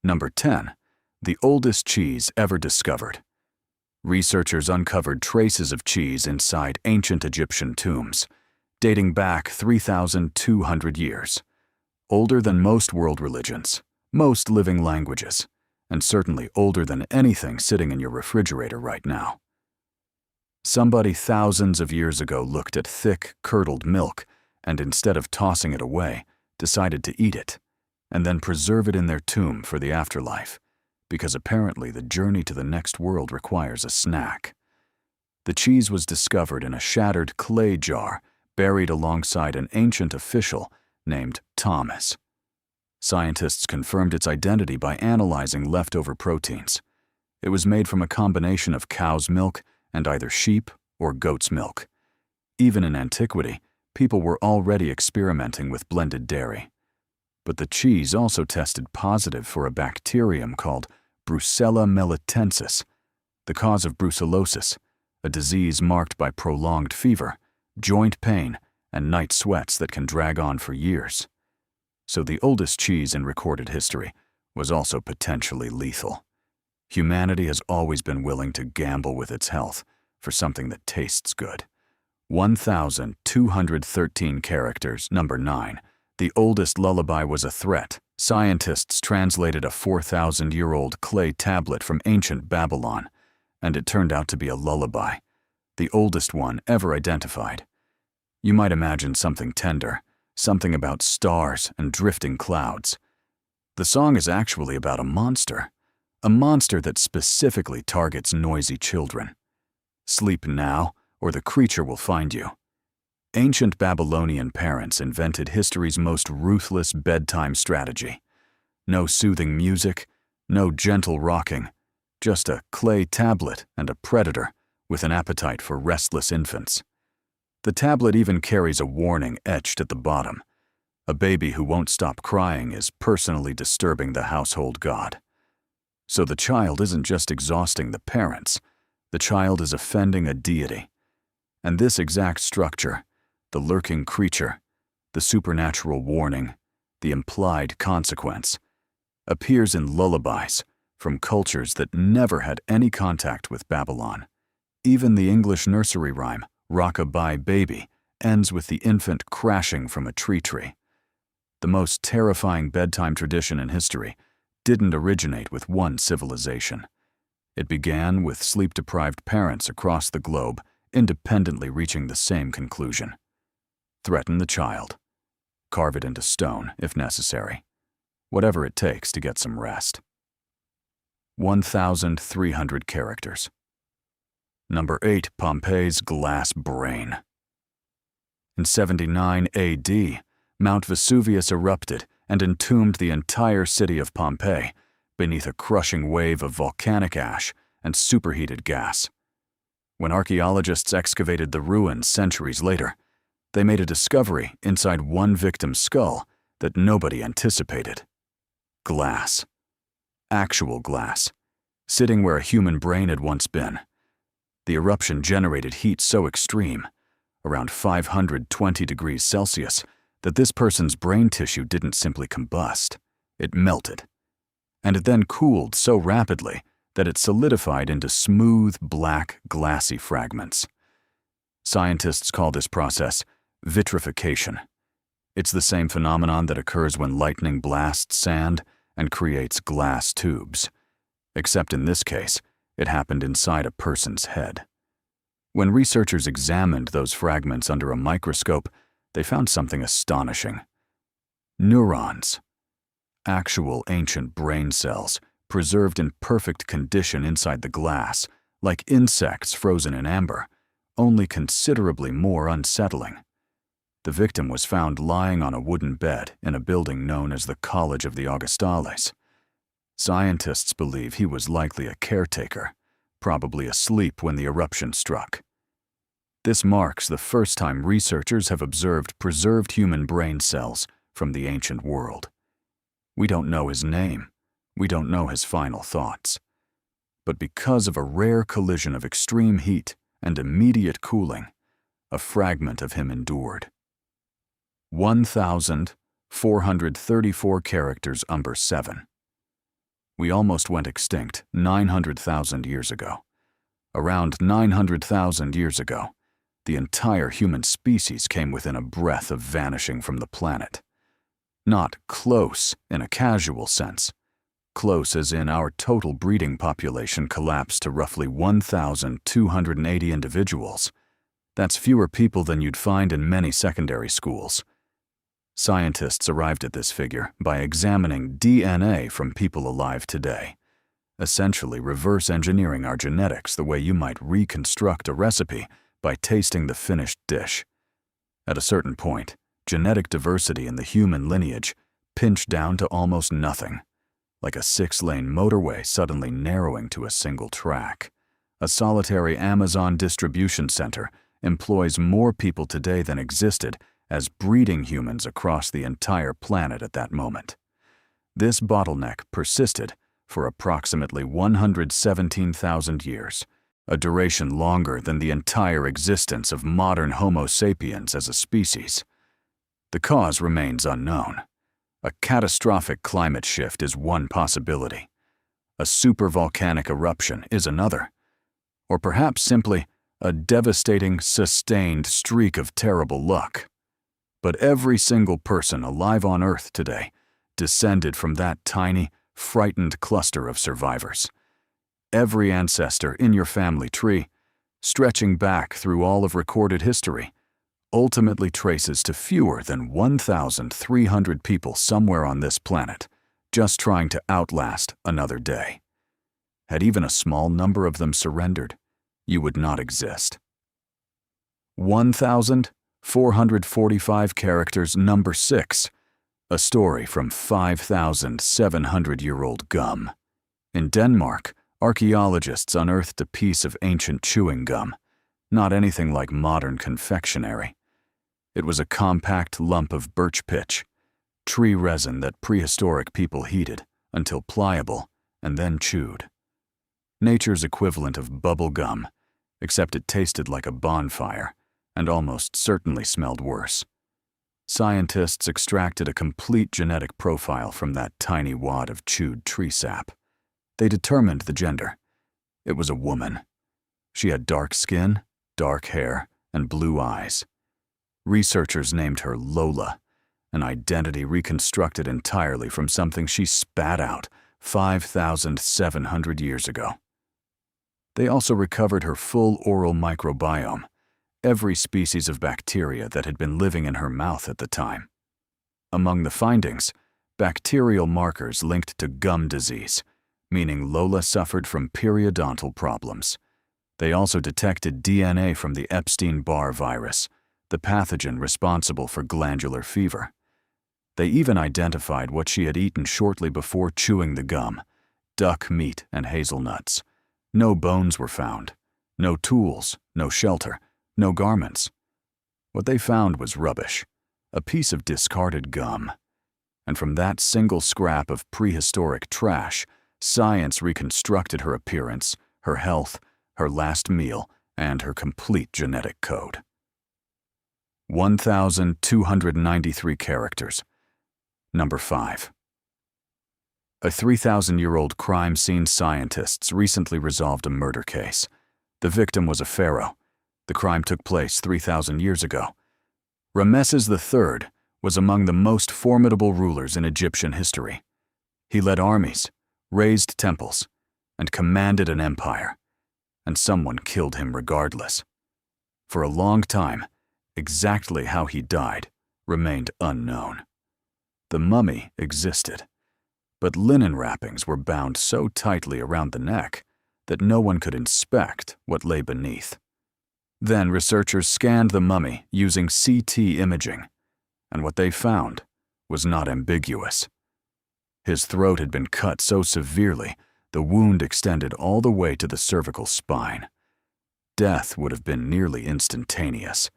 Number 10. The oldest cheese ever discovered. Researchers uncovered traces of cheese inside ancient Egyptian tombs, dating back 3,200 years. Older than most world religions, most living languages, and certainly older than anything sitting in your refrigerator right now. Somebody thousands of years ago looked at thick, curdled milk and instead of tossing it away, decided to eat it, and then preserve it in their tomb for the afterlife, because apparently the journey to the next world requires a snack. The cheese was discovered in a shattered clay jar buried alongside an ancient official named Thomas. Scientists confirmed its identity by analyzing leftover proteins. It was made from a combination of cow's milk and either sheep or goat's milk. Even in antiquity, people were already experimenting with blended dairy. But the cheese also tested positive for a bacterium called Brucella melitensis, the cause of brucellosis, a disease marked by prolonged fever, joint pain, and night sweats that can drag on for years. So the oldest cheese in recorded history was also potentially lethal. Humanity has always been willing to gamble with its health for something that tastes good. 1,213 characters, number 9. The oldest lullaby was a threat. Scientists translated a 4,000-year-old clay tablet from ancient Babylon, and it turned out to be a lullaby, the oldest one ever identified. You might imagine something tender, something about stars and drifting clouds. The song is actually about a monster that specifically targets noisy children. Sleep now, or the creature will find you. Ancient Babylonian parents invented history's most ruthless bedtime strategy. No soothing music, no gentle rocking, just a clay tablet and a predator with an appetite for restless infants. The tablet even carries a warning etched at the bottom. A baby who won't stop crying is personally disturbing the household god. So the child isn't just exhausting the parents, the child is offending a deity. And this exact structure, the lurking creature, the supernatural warning, the implied consequence, appears in lullabies from cultures that never had any contact with Babylon. Even the English nursery rhyme, Rock-a-Bye Baby, ends with the infant crashing from a tree. The most terrifying bedtime tradition in history didn't originate with one civilization. It began with sleep-deprived parents across the globe independently reaching the same conclusion. Threaten the child. Carve it into stone, if necessary. Whatever it takes to get some rest. 1,300 characters. Number 8. Pompeii's glass brain. In 79 AD, Mount Vesuvius erupted and entombed the entire city of Pompeii beneath a crushing wave of volcanic ash and superheated gas. When archaeologists excavated the ruins centuries later, they made a discovery inside one victim's skull that nobody anticipated. Glass. Actual glass, sitting where a human brain had once been. The eruption generated heat so extreme, around 520 degrees Celsius, that this person's brain tissue didn't simply combust, it melted. And it then cooled so rapidly that it solidified into smooth, black, glassy fragments. Scientists call this process vitrification. It's the same phenomenon that occurs when lightning blasts sand and creates glass tubes. Except in this case, it happened inside a person's head. When researchers examined those fragments under a microscope, they found something astonishing. Neurons. Actual ancient brain cells, preserved in perfect condition inside the glass, like insects frozen in amber, only considerably more unsettling. The victim was found lying on a wooden bed in a building known as the College of the Augustales. Scientists believe he was likely a caretaker, probably asleep when the eruption struck. This marks the first time researchers have observed preserved human brain cells from the ancient world. We don't know his name. We don't know his final thoughts. But because of a rare collision of extreme heat and immediate cooling, a fragment of him endured. 1,434 characters, number 7. We almost went extinct 900,000 years ago. Around 900,000 years ago, the entire human species came within a breath of vanishing from the planet. Not close in a casual sense. Close as in our total breeding population collapsed to roughly 1,280 individuals. That's fewer people than you'd find in many secondary schools. Scientists arrived at this figure by examining DNA from people alive today, essentially reverse engineering our genetics the way you might reconstruct a recipe by tasting the finished dish. At a certain point, genetic diversity in the human lineage pinched down to almost nothing, like a 6-lane motorway suddenly narrowing to a single track. A solitary Amazon distribution center employs more people today than existed as breeding humans across the entire planet at that moment. This bottleneck persisted for approximately 117,000 years, a duration longer than the entire existence of modern Homo sapiens as a species. The cause remains unknown. A catastrophic climate shift is one possibility. A supervolcanic eruption is another. Or perhaps simply a devastating, sustained streak of terrible luck. But every single person alive on Earth today descended from that tiny, frightened cluster of survivors. Every ancestor in your family tree, stretching back through all of recorded history, ultimately traces to fewer than 1,300 people somewhere on this planet, just trying to outlast another day. Had even a small number of them surrendered, you would not exist. 1,445 characters, number 6, a story from 5,700-year-old gum. In Denmark, archaeologists unearthed a piece of ancient chewing gum, not anything like modern confectionery. It was a compact lump of birch pitch, tree resin that prehistoric people heated until pliable and then chewed. Nature's equivalent of bubble gum, except it tasted like a bonfire and almost certainly smelled worse. Scientists extracted a complete genetic profile from that tiny wad of chewed tree sap. They determined the gender. It was a woman. She had dark skin, dark hair, and blue eyes. Researchers named her Lola, an identity reconstructed entirely from something she spat out 5,700 years ago. They also recovered her full oral microbiome, every species of bacteria that had been living in her mouth at the time. Among the findings, bacterial markers linked to gum disease, meaning Lola suffered from periodontal problems. They also detected DNA from the Epstein-Barr virus, the pathogen responsible for glandular fever. They even identified what she had eaten shortly before chewing the gum: duck meat and hazelnuts. No bones were found, no tools, no shelter, no garments. What they found was rubbish, a piece of discarded gum. And from that single scrap of prehistoric trash, science reconstructed her appearance, her health, her last meal, and her complete genetic code. 1,293 characters. Number 5. A 3,000-year-old crime scene scientists recently resolved a murder case. The victim was a pharaoh. The crime took place 3,000 years ago. Ramesses III was among the most formidable rulers in Egyptian history. He led armies, raised temples, and commanded an empire. And someone killed him regardless. For a long time, exactly how he died remained unknown. The mummy existed, but linen wrappings were bound so tightly around the neck that no one could inspect what lay beneath. Then researchers scanned the mummy using CT imaging, and what they found was not ambiguous. His throat had been cut so severely the wound extended all the way to the cervical spine. Death would have been nearly instantaneous.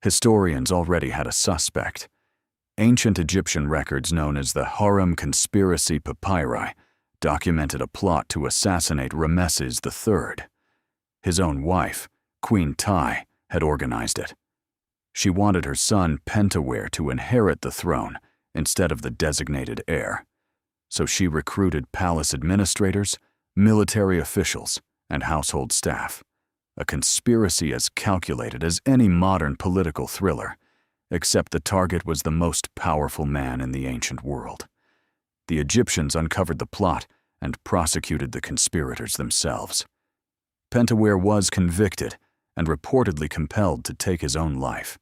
Historians already had a suspect. Ancient Egyptian records known as the Harem Conspiracy Papyri documented a plot to assassinate Ramesses III. His own wife, Queen Tai, had organized it. She wanted her son Pentawere to inherit the throne instead of the designated heir. so she recruited palace administrators, military officials, and household staff. A conspiracy as calculated as any modern political thriller, except the target was the most powerful man in the ancient world. The Egyptians uncovered the plot and prosecuted the conspirators themselves. Pentawere was convicted and reportedly compelled to take his own life.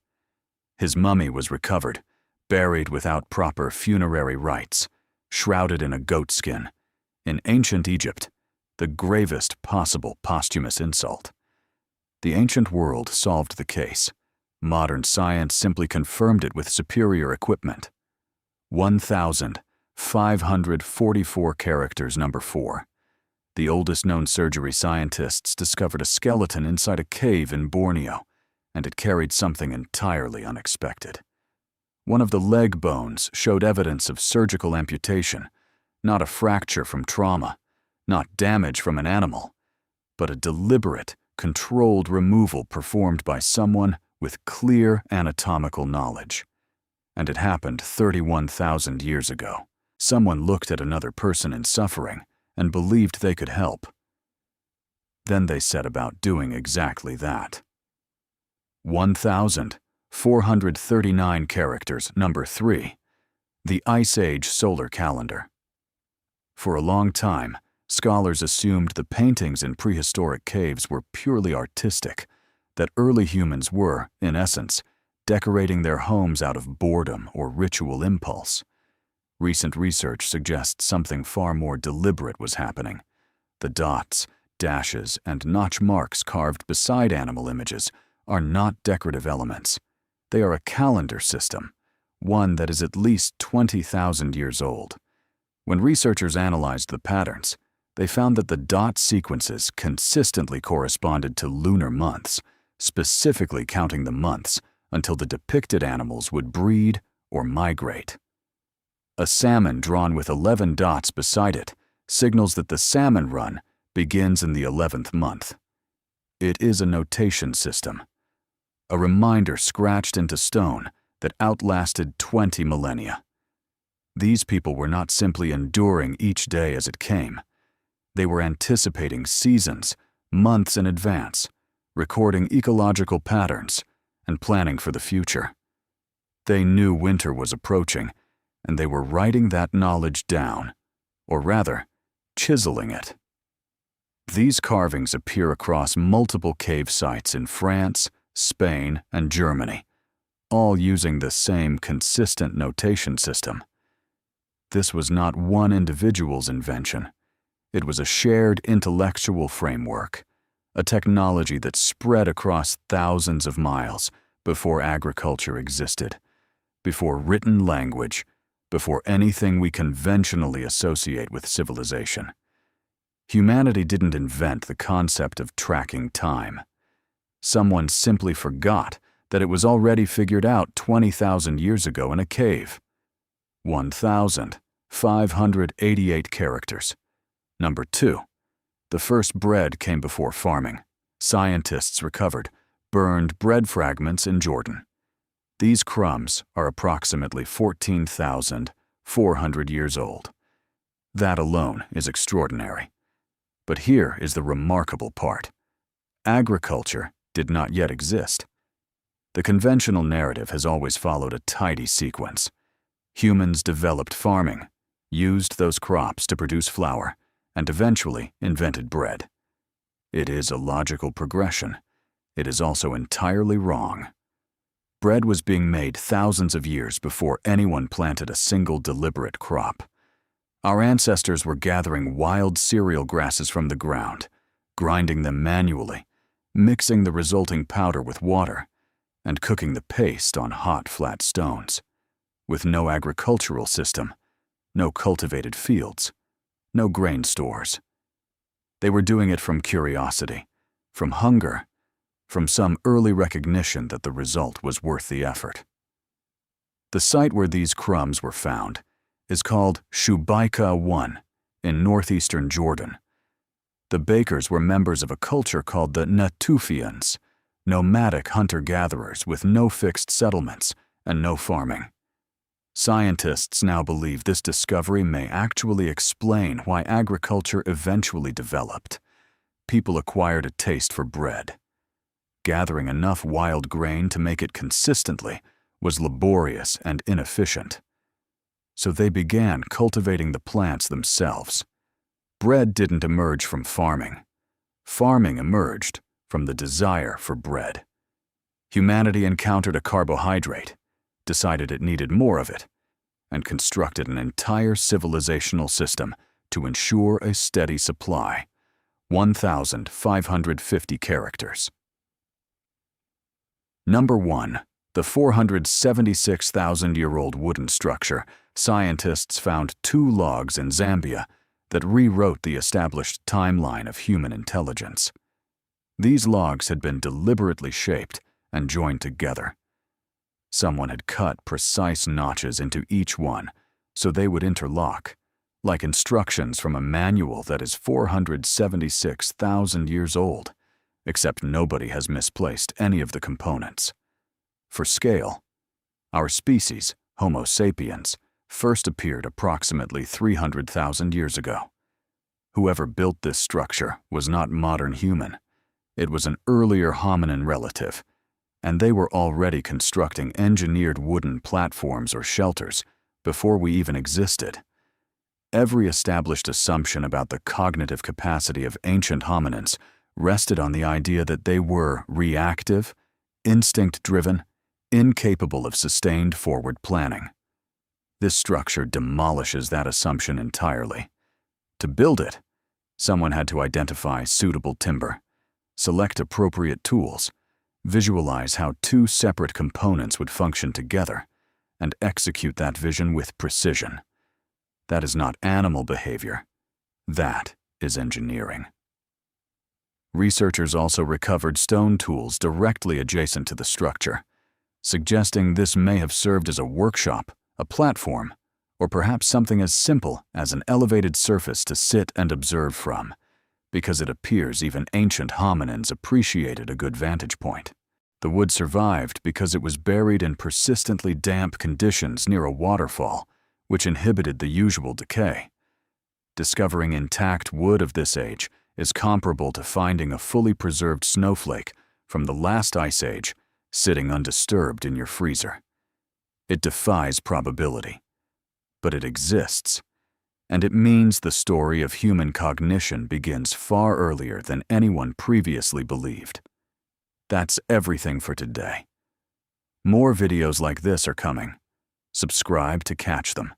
His mummy was recovered, buried without proper funerary rites, shrouded in a goatskin. In ancient Egypt, the gravest possible posthumous insult. The ancient world solved the case. Modern science simply confirmed it with superior equipment. 1,544 characters, number 4. The oldest known surgery scientists discovered a skeleton inside a cave in Borneo, and it carried something entirely unexpected. One of the leg bones showed evidence of surgical amputation, not a fracture from trauma, not damage from an animal, but a deliberate, controlled removal performed by someone with clear anatomical knowledge. And it happened 31,000 years ago. Someone looked at another person in suffering and believed they could help. Then they set about doing exactly that. 1,439 characters, number 3. The Ice Age solar calendar. For a long time, scholars assumed the paintings in prehistoric caves were purely artistic, that early humans were, in essence, decorating their homes out of boredom or ritual impulse. Recent research suggests something far more deliberate was happening. The dots, dashes, and notch marks carved beside animal images are not decorative elements. They are a calendar system, one that is at least 20,000 years old. When researchers analyzed the patterns, they found that the dot sequences consistently corresponded to lunar months, specifically counting the months until the depicted animals would breed or migrate. A salmon drawn with 11 dots beside it signals that the salmon run begins in the 11th month. It is a notation system, a reminder scratched into stone that outlasted 20 millennia. These people were not simply enduring each day as it came. They were anticipating seasons, months in advance, recording ecological patterns, and planning for the future. They knew winter was approaching, and they were writing that knowledge down, or rather, chiseling it. These carvings appear across multiple cave sites in France, Spain, and Germany, all using the same consistent notation system. This was not one individual's invention. It was a shared intellectual framework, a technology that spread across thousands of miles before agriculture existed, before written language, before anything we conventionally associate with civilization. Humanity didn't invent the concept of tracking time. Someone simply forgot that it was already figured out 20,000 years ago in a cave. 1,588 characters. Number 2. The first bread came before farming. Scientists recovered burned bread fragments in Jordan. These crumbs are approximately 14,400 years old. That alone is extraordinary. But here is the remarkable part. Agriculture did not yet exist. The conventional narrative has always followed a tidy sequence. Humans developed farming, used those crops to produce flour, and eventually invented bread. It is a logical progression. It is also entirely wrong. Bread was being made thousands of years before anyone planted a single deliberate crop. Our ancestors were gathering wild cereal grasses from the ground, grinding them manually, mixing the resulting powder with water, and cooking the paste on hot, flat stones. With no agricultural system, no cultivated fields, no grain stores. They were doing it from curiosity, from hunger, from some early recognition that the result was worth the effort. The site where these crumbs were found is called Shubaika 1 in northeastern Jordan. The bakers were members of a culture called the Natufians, nomadic hunter-gatherers with no fixed settlements and no farming. Scientists now believe this discovery may actually explain why agriculture eventually developed. People acquired a taste for bread. Gathering enough wild grain to make it consistently was laborious and inefficient. So they began cultivating the plants themselves. Bread didn't emerge from farming. Farming emerged from the desire for bread. Humanity encountered a carbohydrate, decided it needed more of it, and constructed an entire civilizational system to ensure a steady supply. 1,550 characters. Number 1. The 476,000-year-old wooden structure. Scientists found 2 logs in Zambia that rewrote the established timeline of human intelligence. These logs had been deliberately shaped and joined together. Someone had cut precise notches into each one so they would interlock, like instructions from a manual that is 476,000 years old, except nobody has misplaced any of the components. For scale, our species, Homo sapiens, first appeared approximately 300,000 years ago. Whoever built this structure was not modern human. It was an earlier hominin relative, and they were already constructing engineered wooden platforms or shelters before we even existed. Every established assumption about the cognitive capacity of ancient hominins rested on the idea that they were reactive, instinct-driven, incapable of sustained forward planning. This structure demolishes that assumption entirely. To build it, someone had to identify suitable timber, select appropriate tools, visualize how 2 separate components would function together, and execute that vision with precision. That is not animal behavior. That is engineering. Researchers also recovered stone tools directly adjacent to the structure, suggesting this may have served as a workshop, a platform, or perhaps something as simple as an elevated surface to sit and observe from, because it appears even ancient hominins appreciated a good vantage point. The wood survived because it was buried in persistently damp conditions near a waterfall, which inhibited the usual decay. Discovering intact wood of this age is comparable to finding a fully preserved snowflake from the last ice age sitting undisturbed in your freezer. It defies probability, but it exists, and it means the story of human cognition begins far earlier than anyone previously believed. That's everything for today. More videos like this are coming. Subscribe to catch them.